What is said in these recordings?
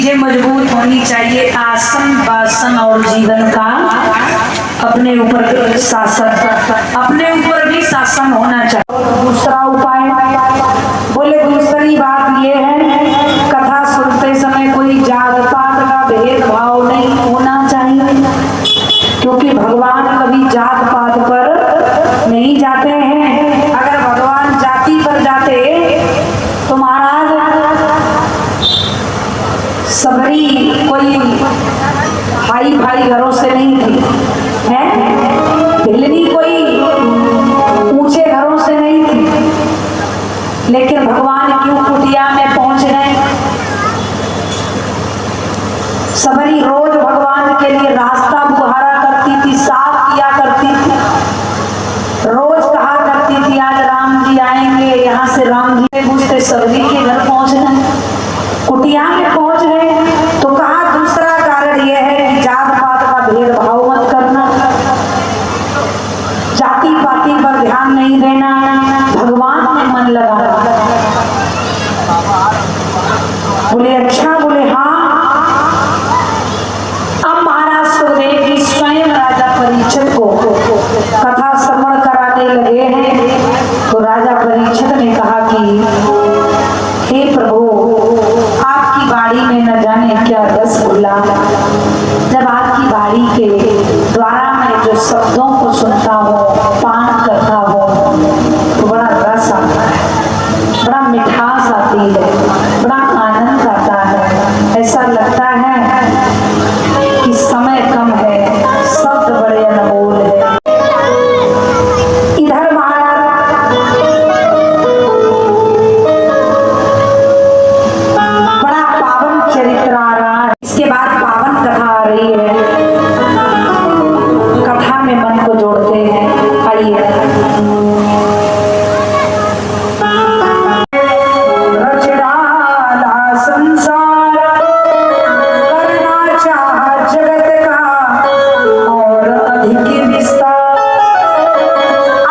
चीजें मजबूत होनी चाहिए, आसन वासन और जीवन का अपने ऊपर शासन, अपने ऊपर भी शासन होना चाहिए। दूसरा उपाय बोले, दूसरी बात ये है कथा सुनते समय कोई जात पात का भेदभाव नहीं होना चाहिए, क्योंकि भगवान कभी जात पात पर नहीं जाते हैं। अगर भगवान जाति पर जाते तो महाराज सबरी कोई हाई भाई घरों से नहीं थी, है भिलनी कोई ऊंचे घरों से नहीं थी, लेकिन भगवान क्यों कुटिया में पहुंच गए। सबरी रोज भगवान के लिए रास्ता बुहारा करती थी, साफ किया करती थी, रोज कहा करती थी आज राम जी आएंगे, यहाँ से राम जी पूछते सबरी के घर पहुंच गए, कुटिया में पहुंच गए। तो कहा दूसरा कारण यह है कि जात पात का भेदभाव मत करना, जाति पाति पर ध्यान नहीं देना, भगवान में मन लगाना। बोले अच्छा, बोले हाँ। अब महाराज सुखदेव जी स्वयं राजा परीक्षित को कथा श्रवण कराने लगे हैं। तो राजा परीक्षित ने कहा कि हे प्रभु, आपकी बाड़ी में न जाने क्या रस घुला, जब आपकी बाड़ी के द्वारा मैं जो शब्दों को सुनता हूँ, पान करता हूँ, तो बड़ा रस आता है, बड़ा मिठास आती है, बड़ा आनंद आता है। ऐसा लगता है कि समय कम है, शब्द बड़े अनमोल है। इधर महाराज बड़ा पावन चरित्र आ रहा है, इसके बाद पावन कथा आ रही है। कथा में मन को जोड़ते हैं, आइए। रच डाला संसार, करना चाहा जगत का और अधिक विस्तार।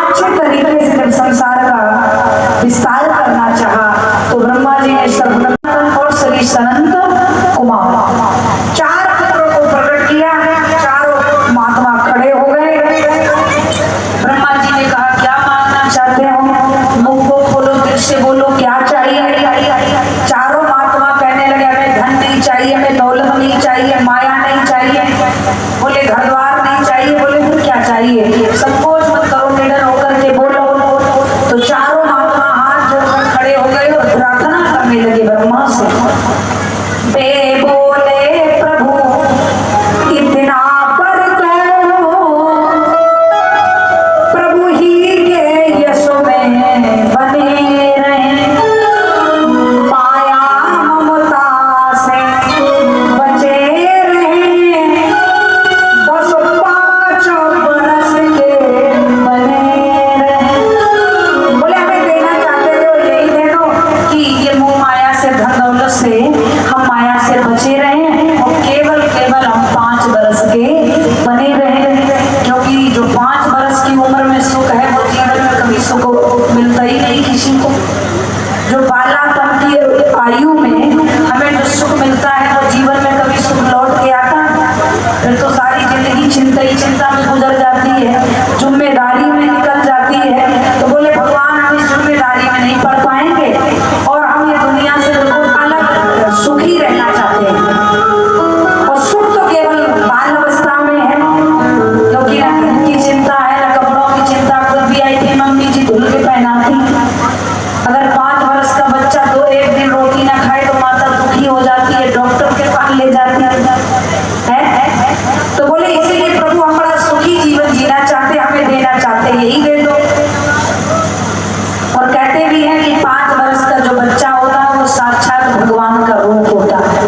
अच्छे तरीके से जब संसार का विस्तार करना चाहा तो ब्रह्मा जी ने सर्वप्रथम और श्री सनंत कुमार चार पुत्रों को प्रकट किया। चारों महात्मा खड़े हो गए। ब्रह्मा जी ने कहा क्या मांगना चाहते हो, मुंह को खोलो, दिल से बोलो, क्या चाहिए। चारों महात्मा कहने लगे हमें धन नहीं चाहिए, हमें दौलत नहीं चाहिए, माया नहीं चाहिए, बोले घर द्वार नहीं चाहिए। बोले फिर क्या चाहिए, संकोच मत करो, निडर होकर के बोलो। तो चारों महात्मा हाथ जोड़कर खड़े हो गए और प्रार्थना करने लगे ब्रह्मा से। बे बोले प्रभु इतना पर तो प्रभु ही के यश में बने रहे, माया ममता से बचे रहे, बस 5 बरस के बने रहे। बोले हमें देना चाहते हो यही दे दो कि ये मोह माया से, धन दौलत से हम माया से बचे रहे और केवल केवल हम 5 बरस के बने रहे, क्योंकि जो 5 बरस की उम्र में सुख है वो जीवन में कभी सुख मिलता ही नहीं किसी को। जो बालापन की आयु में हमें जो सुख मिलता है वो जीवन में कभी सुख लौट के आता है, फिर तो सारी जिंदगी चिंता ही चिंता में गुजर जाती है, जिम्मेदारी में निकल जाती है। तो बोले भगवान हम इस जिम्मेदारी में नहीं पड़ पाएंगे और हम ये दुनिया से बिल्कुल अलग सुखी रहना चाहते हैं। और सुख तो केवल बाल अवस्था में है, क्योंकि ना धन की चिंता है, ना कपड़ों की चिंता, खुद भी आई थी मम्मी जी धुल के पहनाती। अगर 5 वर्ष का बच्चा तो एक दिन रोटी ना खाए तो माता दुखी हो जाती है, डॉक्टर के पास ले जाती है। तो बोले इसीलिए प्रभु हम बड़ा सुखी जीवन जीना चाहते, हमें देना चाहते, यही दे दो। और कहते भी हैं कि 5 वर्ष का जो बच्चा होता है वो साक्षात भगवान का रूप होता है।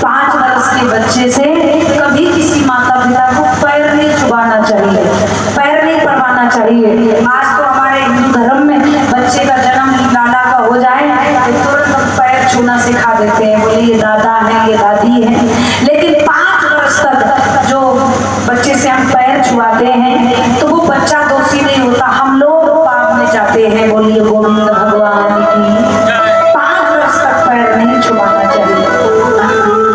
5 वर्ष के बच्चे से कभी किसी माता पिता को पैर नहीं छुपाना चाहिए, पैर नहीं पड़वाना चाहिए। आज तो हमारे हिंदू धर्म में बच्चे का जन्म लाला का हो जाए तो तुरंत पैर छूना सिखा देते हैं, बोले ये दादा है, ये दादी है। लेकिन 5 वर्ष तक जो बच्चे से हम पैर छुआते हैं तो वो बच्चा दोषी नहीं होता, हम लोग पाप में जाते हैं। बोलिए गोविंद भगवान की। 5 वर्ष तक पैर नहीं छुआना चाहिए।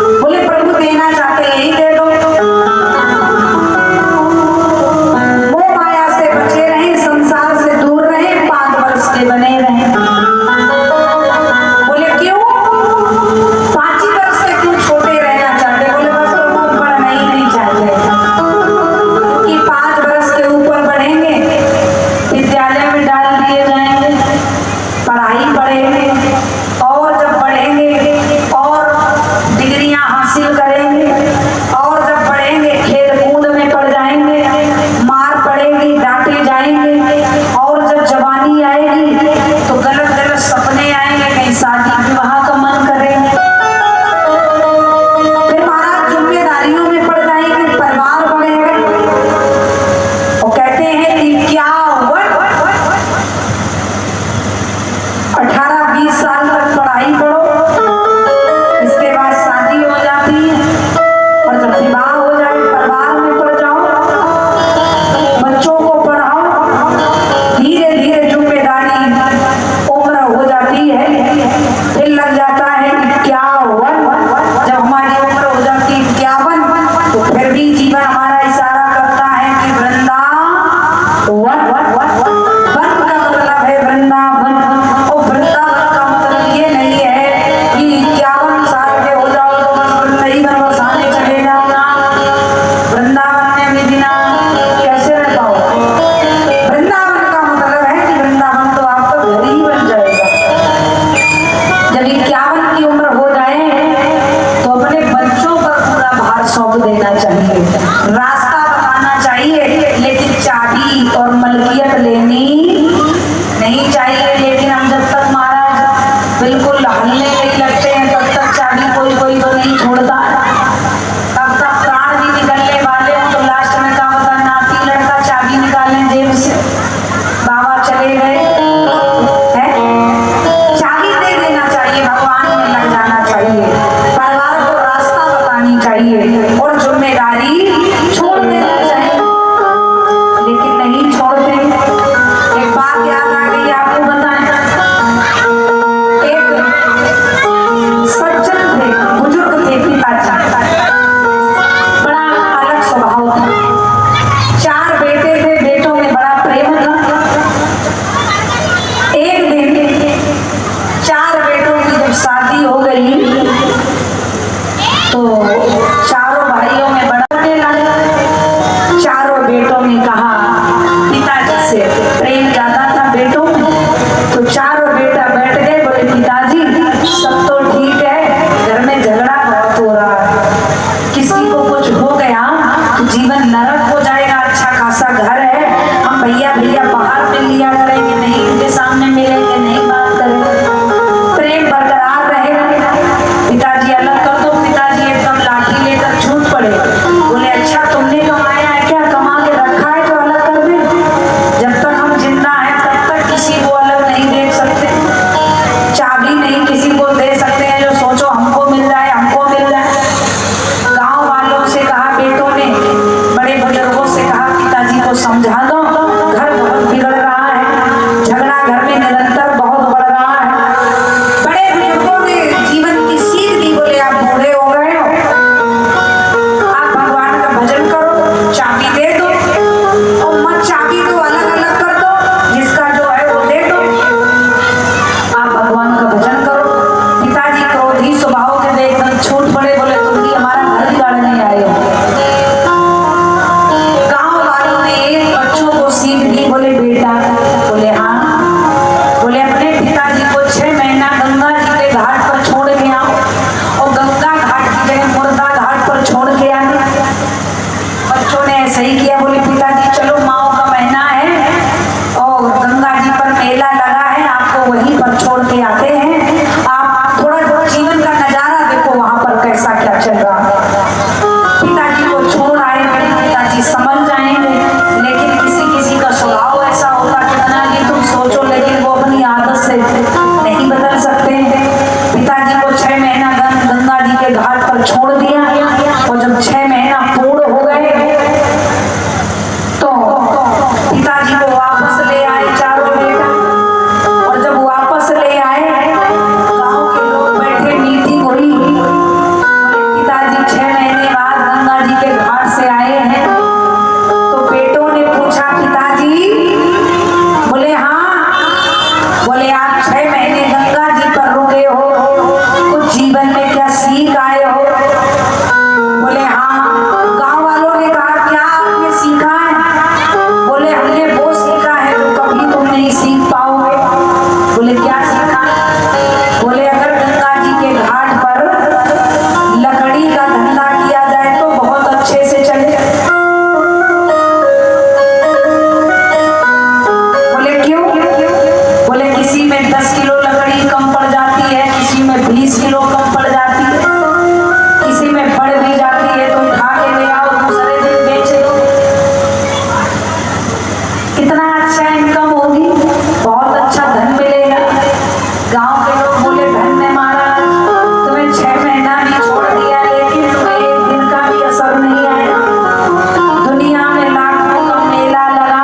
के घाट पर छोड़ दिया। और जब 6 महीना पूर्ण हो गए तो पिताजी को वापस ले आए चारों बेटा। और जब वापस ले आए, गांव के लोग बैठे मीटिंग हुई। पिताजी 6 महीने बाद गंगा जी के घाट से आए हैं। तो बेटों ने पूछा पिताजी, बोले हाँ। बोले आप 6 महीने गंगा जी पर रुके हो, कुछ जीवन में क्या सीख आए हो? बोले हाँ। गांव वालों ने कहा क्या आपने सीखा है? बोले हमने वो सीखा है जो कभी तुम नहीं सीख पाओगे। बोले क्या सीखा? बोले अगर गंगा जी के घाट पर लकड़ी का धंधा किया जाए तो बहुत अच्छे से चले। बोले क्यों? बोले किसी में 10 किलो लकड़ी कम पड़ जाती है, किसी में 20 किलो कम पड़ जाती है, किसी में बढ़ भी जाती है, तो उठा के ले आओ, दूसरे दिन बेच दो। कितना अच्छा इनकम होगी, बहुत अच्छा धन मिलेगा। गांव के लोग बोले धन्य महाराज, तुम्हें 6 महीना भी छोड़ दिया लेकिन तुम्हें एक दिन का भी असर नहीं आया। दुनिया में लाखों का मेला लगा,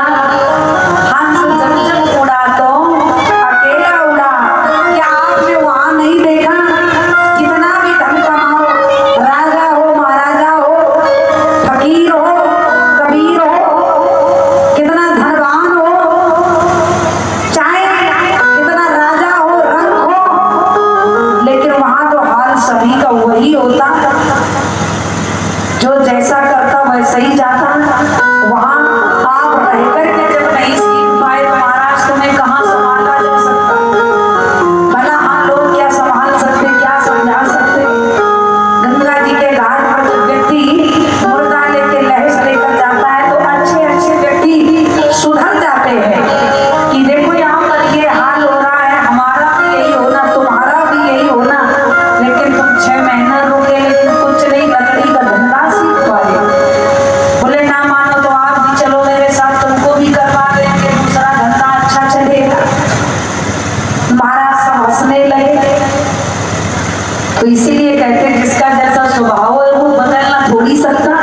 हंस जब जब उड़ा तो अकेला उड़ा। क्या आपने वहां नहीं देखा? कितना भी धन कमाओ, राजा हो महाराजा हो, फकीर हो कबीर हो, कितना धनवान हो, चाहे कितना राजा हो रंग हो, लेकिन वहां तो हाल सभी का वही होता। जो जैसा करता वैसे ही जाता। वहां आप रह करके जब नहीं सीख पाए तो महाराज तुम्हें कहाँ संभाला जा सकता? भला हम लोग क्या संभाल सकते, क्या समझा सकते? गंगा जी के घाट पर जब व्यक्ति मुर्दा लेके लहस लेकर जाता है तो अच्छे अच्छे व्यक्ति सुधर जाते हैं कि देखो यहाँ पर ये हाल हो रहा है, हमारा भी यही होना, तुम्हारा भी यही होना। लेकिन तुम 6 महीना रुके लेकिन कुछ नहीं, लकड़ी का धंधा सीख पाए। बोले ना मानो तो आप भी चलो मेरे साथ, तुमको भी करवा देंगे, दूसरा धंधा अच्छा चलेगा। महाराज सब हंसने लगे। तो इसीलिए कहते हैं जिसका जैसा स्वभाव है वो बदलना थोड़ी सकता।